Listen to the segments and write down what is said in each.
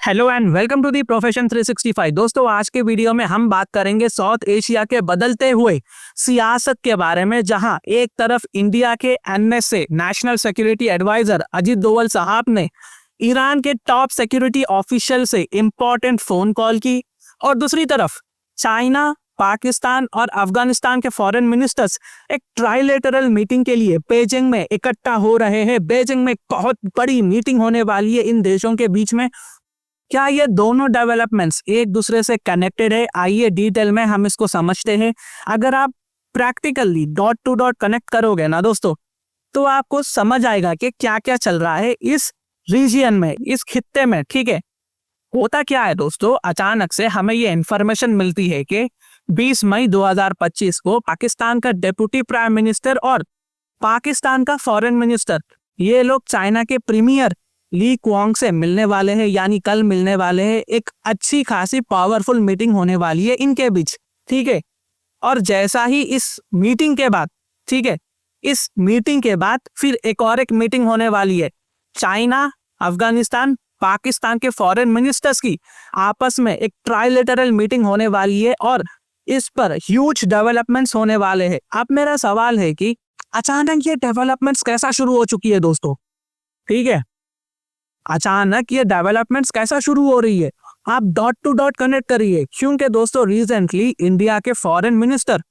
Hello and welcome to the profession 365। दोस्तों, आज के वीडियो में हम बात करेंगे साउथ एशिया के बदलते हुए सियासत के बारे में, जहां एक तरफ इंडिया के NSA national security adviser Ajit Doval साहब ने ईरान के टॉप सिक्योरिटी ऑफिशियल से इंपॉर्टेंट फोन कॉल की, और दूसरी तरफ चाइना, पाकिस्तान और अफगानिस्तान के फॉरेन मिनिस्टर्स एक ट्राइलेटरल मीटिंग के लिए बीजिंग में इकट्ठा हो रहे हैं। बीजिंग में बहुत बड़ी मीटिंग होने वाली है इन देशों के बीच में। क्या ये दोनों डेवलपमेंट्स एक दूसरे से कनेक्टेड है? आइए डिटेल में हम इसको समझते हैं। अगर आप practically dot to dot connect करोगे ना दोस्तों, तो आपको समझ आएगा कि क्या क्या चल रहा है इस रीजियन में, इस खित्ते में। ठीक है, होता क्या है दोस्तों, अचानक से हमें ये इंफॉर्मेशन मिलती है कि 20 मई 2025 को पाकिस्तान का डिप्टी प्राइम मिनिस्टर और पाकिस्तान का फॉरेन मिनिस्टर, ये लोग चाइना के प्रीमियर ली क्वांग से मिलने वाले हैं, यानी कल मिलने वाले हैं। एक अच्छी खासी पावरफुल मीटिंग होने वाली है इनके बीच। ठीक है, और जैसा ही इस मीटिंग के बाद, ठीक है, इस मीटिंग के बाद फिर एक और एक मीटिंग होने वाली है। चाइना, अफगानिस्तान, पाकिस्तान के फॉरेन मिनिस्टर्स की आपस में एक ट्राइलेटरल मीटिंग होने वाली है और इस पर ह्यूज डेवलपमेंट्स होने वाले हैं। अब मेरा सवाल है कि अचानक ये डेवलपमेंट्स कैसा शुरू हो चुकी है दोस्तों? ठीक है, अचानक ये डेवलपमेंट्स कैसा शुरू हो रही है? आप डॉट टू डॉट कनेक्ट करिए, क्योंकि दोस्तों रिसेंटली इंडिया के फॉरेन मिनिस्टर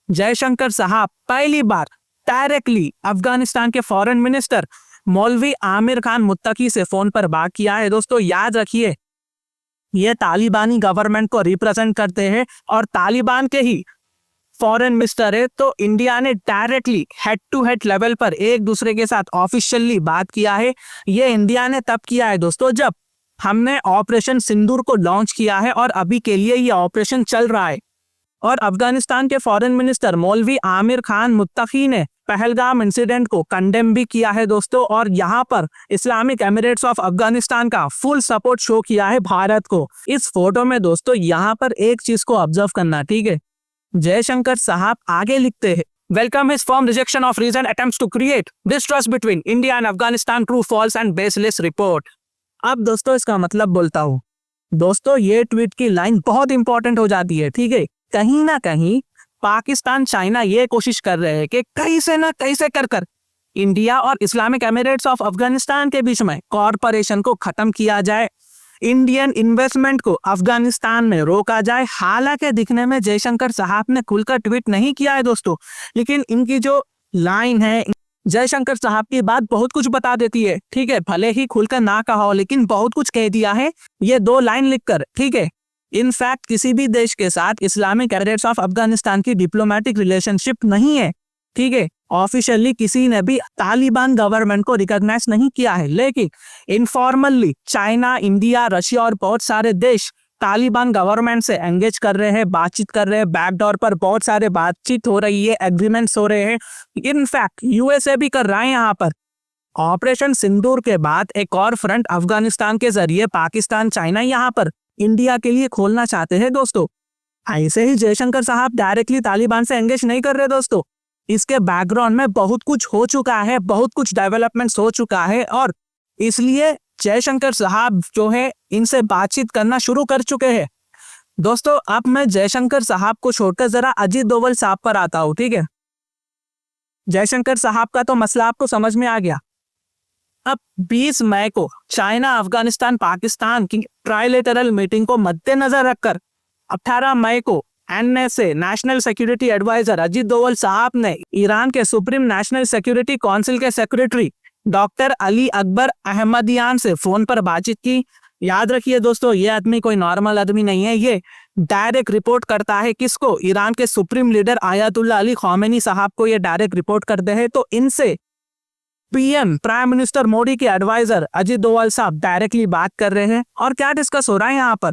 जयशंकर साहब पहली बार डायरेक्टली अफगानिस्तान के फॉरेन मिनिस्टर मौलवी आमिर खान मुत्तकी से फोन पर बात किया है। दोस्तों याद रखिए, ये तालिबानी गवर्नमेंट को रिप्रेजेंट करते हैं और तालिबान के ही फॉरेन मिनिस्टर है। तो इंडिया ने directly head to head level पर एक दूसरे के साथ ऑफिशियली बात किया है। ये इंडिया ने तब किया है दोस्तों जब हमने ऑपरेशन सिंदूर को लॉन्च किया है, और अभी के लिए ये ऑपरेशन चल रहा है। और अफगानिस्तान के फॉरेन मिनिस्टर मौलवी आमिर खान मुत्तकी ने पहलगाम इंसिडेंट को कंडेम भी किया है दोस्तों, और यहाँ पर इस्लामिक एमिरेट्स ऑफ अफगानिस्तान का फुल सपोर्ट शो किया है भारत को। इस फोटो में दोस्तों यहाँ पर एक चीज को ऑब्जर्व करना, ठीक है, जयशंकर साहब आगे लिखते हैं, welcome his firm rejection of reason attempts to create distrust between India and Afghanistan, true false and baseless report. अब दोस्तों इसका मतलब बोलता हूँ दोस्तों, ये ट्वीट की लाइन बहुत इंपॉर्टेंट हो जाती है। ठीक है, कहीं ना कहीं पाकिस्तान, चाइना ये कोशिश कर रहे हैं कि कैसे ना कैसे कर इंडिया और इस्लामिक एमिरेट्स ऑफ अफगानिस्तान के बीच में कॉरपोरेशन को खत्म किया जाए, इंडियन इन्वेस्टमेंट को अफगानिस्तान में रोका जाए। हालांकि दिखने में जयशंकर साहब ने खुलकर ट्वीट नहीं किया है दोस्तों, लेकिन इनकी जो लाइन है, जयशंकर साहब की बात बहुत कुछ बता देती है। ठीक है, भले ही खुलकर ना कहा हो, लेकिन बहुत कुछ कह दिया है ये दो लाइन लिखकर। ठीक है, इनफैक्ट किसी भी देश के साथ इस्लामिक एमिरेट्स ऑफ अफगानिस्तान की डिप्लोमेटिक रिलेशनशिप नहीं है। ठीक है, ऑफिशियली किसी ने भी तालिबान गवर्नमेंट को रिकॉग्नाइज नहीं किया है, लेकिन इनफॉर्मली चाइना, इंडिया, रशिया और बहुत सारे देश तालिबान गवर्नमेंट से एंगेज कर रहे हैं, बातचीत कर रहे हैं। बैकडोर पर बहुत सारे बातचीत हो रही है, एग्रीमेंट्स हो रहे हैं। इनफैक्ट यूएसए भी कर रहा है यहाँ पर। ऑपरेशन सिंदूर के बाद एक और फ्रंट अफगानिस्तान के जरिए पाकिस्तान, चाइना यहाँ पर इंडिया के लिए खोलना चाहते हैं दोस्तों। ऐसे ही जयशंकर साहब डायरेक्टली तालिबान से एंगेज नहीं कर रहे दोस्तों, इसके बैकग्राउंड में बहुत कुछ हो चुका है, बहुत कुछ डेवलपमेंट्स हो चुका है, और इसलिए जयशंकर साहब जो है इनसे बातचीत करना शुरू कर चुके हैं दोस्तों। अब मैं जयशंकर साहब को छोड़कर जरा अजीत डोवल साहब पर आता हूं। ठीक है, जयशंकर साहब का तो मसला आपको समझ में आ गया। अब 20 मई को चाइना, अफगानिस्तान, पाकिस्तान की ट्राइलेटरल मीटिंग को मद्देनजर रखकर 18 मई को NSA national security adviser Ajit Doval साहब ने ईरान के सुप्रीम नेशनल सिक्योरिटी काउंसिल के secretary doctor Ali Akbar Ahmadian से फोन पर बातचीत की। याद रखिए दोस्तों, ये आदमी कोई नॉर्मल आदमी नहीं है, ये डायरेक्ट रिपोर्ट करता है किसको? ईरान के सुप्रीम लीडर आयतुल्लाह अली खौमेनी साहब को ये डायरेक्ट रिपोर्ट करते हैं। तो इनसे पीएम प्राइम मिनिस्टर मोदी के एडवाइजर अजीत डोवल साहब डायरेक्टली बात कर रहे हैं। और क्या डिस्कस हो रहा है यहाँ पर?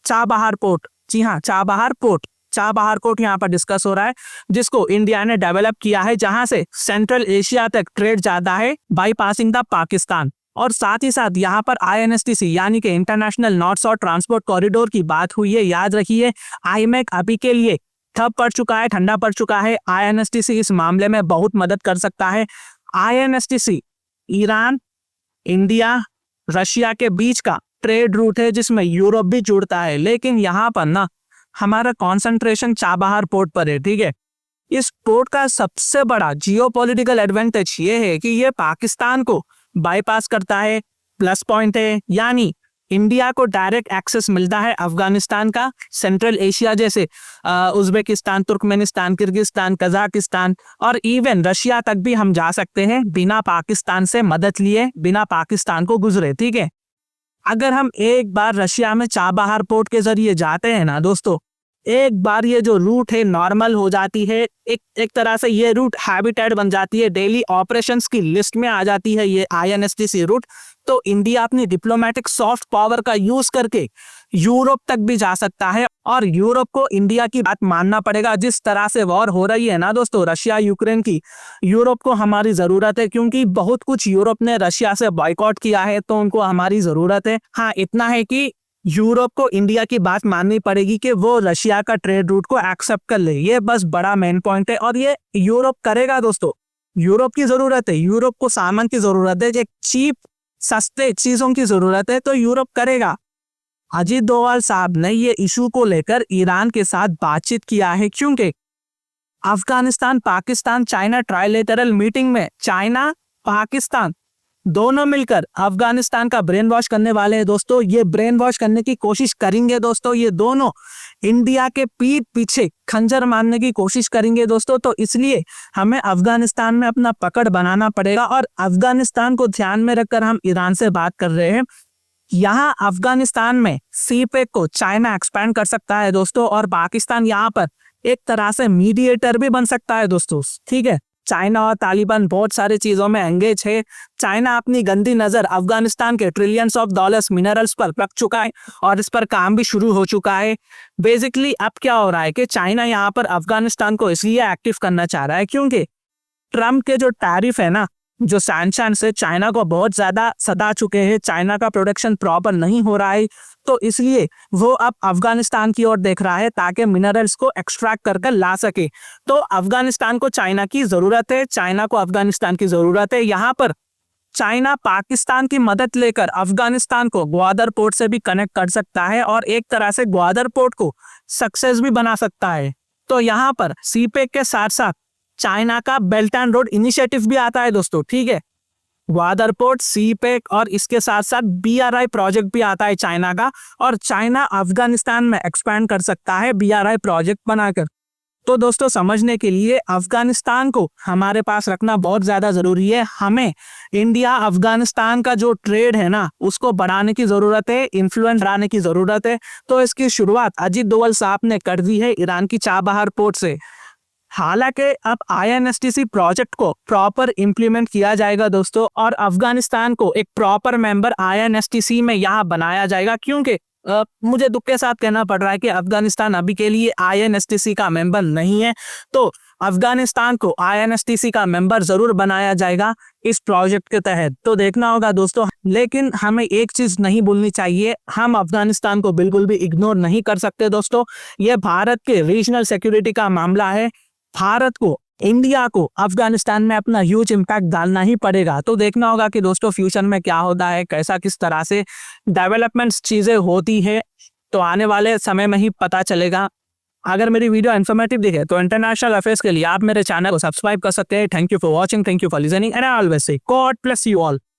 चाबहार पोर्ट, जी हाँ, चाबहार पोर्ट यहाँ पर डिस्कस हो रहा है, जिसको इंडिया ने डेवलप किया है, जहां से सेंट्रल एशिया तक ट्रेड जाता है बाईपासिंग द पाकिस्तान। और साथ ही साथ यहाँ पर आईएनएसटीसी यानी कि international north south transport corridor की बात हुई है। याद रखिए, आईमेक अभी के लिए ठप पड़ चुका है, ठंडा पड़ चुका है। आईएनएसटीसी इस मामले में बहुत मदद कर सकता है। आईएनएसटीसी ईरान, इंडिया, रशिया के बीच का ट्रेड रूट है जिसमें यूरोप भी जुड़ता है, लेकिन यहाँ पर ना हमारा कॉन्सेंट्रेशन चाबहार पोर्ट पर है, ठीक है। इस पोर्ट का सबसे बड़ा जियोपॉलिटिकल एडवांटेज ये है कि ये पाकिस्तान को बाईपास करता है, प्लस पॉइंट है, यानी इंडिया को डायरेक्ट एक्सेस मिलता है अफगानिस्तान का, सेंट्रल एशिया जैसे उज्बेकिस्तान, तुर्कमेनिस्तान, किर्गिस्तान, कजाकिस्तान और इवन रशिया तक भी हम जा सकते हैं बिना पाकिस्तान से मदद लिए, बिना पाकिस्तान को गुजरे, ठीक है। अगर हम एक बार रशिया में चाबहार पोर्ट के जरिए जाते हैं ना दोस्तों, एक बार ये जो रूट है नॉर्मल हो जाती है, एक तरह से ये रूट हैबिटेट बन जाती है, डेली ऑपरेशंस की लिस्ट में आ जाती है ये INSTC रूट। तो इंडिया अपनी डिप्लोमेटिक सॉफ्ट पावर का यूज करके यूरोप तक भी जा सकता है और यूरोप को इंडिया की बात मानना पड़ेगा। जिस तरह से वॉर हो रही है ना दोस्तों रशिया यूक्रेन की, यूरोप को हमारी जरूरत है, क्योंकि बहुत कुछ यूरोप ने रशिया से बॉयकॉट किया है, तो उनको हमारी जरूरत है। हाँ, इतना है कि यूरोप को इंडिया की बात माननी पड़ेगी कि वो रशिया का ट्रेड रूट को एक्सेप्ट कर ले, ये बस बड़ा मेन पॉइंट है और ये यूरोप करेगा दोस्तों। यूरोप की जरूरत है, यूरोप को सामान की जरूरत है, एक चीप सस्ते चीजों की जरूरत है, तो यूरोप करेगा। अजीत डोभाल साहब ने ये इशू को लेकर ईरान के साथ बातचीत किया है, क्योंकि Afghanistan, Pakistan, China trilateral meeting में चाइना, पाकिस्तान दोनों मिलकर अफगानिस्तान का ब्रेन वॉश करने वाले हैं दोस्तों। ये ब्रेन वॉश करने की कोशिश करेंगे दोस्तों, ये दोनों इंडिया के पीठ पीछे खंजर मारने की कोशिश करेंगे दोस्तों। तो इसलिए हमें अफगानिस्तान में अपना पकड़ बनाना पड़ेगा और अफगानिस्तान को ध्यान में रखकर हम ईरान से बात कर रहे हैं। यहाँ अफगानिस्तान में सीपेक को चाइना एक्सपैंड कर सकता है दोस्तों, और पाकिस्तान यहाँ पर एक तरह से मीडिएटर भी बन सकता है दोस्तों, ठीक है। चाइना और तालिबान बहुत सारी चीजों में एंगेज है। चाइना अपनी गंदी नजर अफगानिस्तान के ट्रिलियंस ऑफ डॉलर्स मिनरल्स पर रख चुका है और इस पर काम भी शुरू हो चुका है। बेसिकली अब क्या हो रहा है कि चाइना यहाँ पर अफगानिस्तान को इसलिए एक्टिव करना चाह रहा है क्योंकि ट्रम्प के जो टैरिफ है ना, जो सैंक्शन से चाइना को बहुत ज्यादा सता चुके हैं, चाइना का प्रोडक्शन प्रॉपर नहीं हो रहा है, तो इसलिए वो अब अफगानिस्तान की ओर देख रहा है ताकि मिनरल्स को एक्सट्रैक्ट करके ला सके। तो अफगानिस्तान को चाइना की जरूरत है, चाइना को अफगानिस्तान की जरूरत है। यहाँ पर चाइना पाकिस्तान की मदद लेकर अफगानिस्तान को ग्वादर पोर्ट से भी कनेक्ट कर सकता है और एक तरह से ग्वादर पोर्ट को सक्सेस भी बना सकता है। तो यहाँ पर सीपेक के साथ साथ चाइना का बेल्ट एंड रोड इनिशिएटिव भी आता है दोस्तों, ठीक है। ग्वादर पोर्ट, सीपेक और इसके साथ साथ BRI प्रोजेक्ट भी आता है चाइना का, और चाइना अफगानिस्तान में एक्सपैंड कर सकता है BRI प्रोजेक्ट बनाकर। तो दोस्तों समझने के लिए अफगानिस्तान को हमारे पास रखना बहुत ज्यादा जरूरी है। हमें इंडिया अफगानिस्तान का जो ट्रेड है ना उसको बढ़ाने की जरूरत है, इन्फ्लुएंस बढ़ाने की जरूरत है। तो इसकी शुरुआत अजीत डोभाल साहब ने कर दी है ईरान की चाबहार पोर्ट से। हालांकि अब INSTC प्रोजेक्ट को प्रॉपर इंप्लीमेंट किया जाएगा दोस्तों, और अफगानिस्तान को एक प्रॉपर मेंबर INSTC में यहाँ बनाया जाएगा, क्योंकि मुझे दुख के साथ कहना पड़ रहा है कि अफगानिस्तान अभी के लिए INSTC का मेंबर नहीं है। तो अफगानिस्तान को INSTC का मेंबर जरूर बनाया जाएगा इस प्रोजेक्ट के तहत। तो देखना होगा दोस्तों, लेकिन हमें एक चीज नहीं भूलनी चाहिए, हम अफगानिस्तान को बिल्कुल भी इग्नोर नहीं कर सकते दोस्तों। ये भारत के रीजनल सिक्योरिटी का मामला है। भारत को, इंडिया को अफगानिस्तान में अपना ह्यूज इम्पैक्ट डालना ही पड़ेगा। तो देखना होगा कि दोस्तों फ्यूचर में क्या होता है, कैसा किस तरह से डेवलपमेंट्स चीजें होती है, तो आने वाले समय में ही पता चलेगा। अगर मेरी वीडियो इन्फॉर्मेटिव दिखे तो इंटरनेशनल अफेयर्स के लिए आप मेरे चैनल को सब्सक्राइब कर सकते हैं। Thank you for watching, thank you for listening and I always say God bless you all.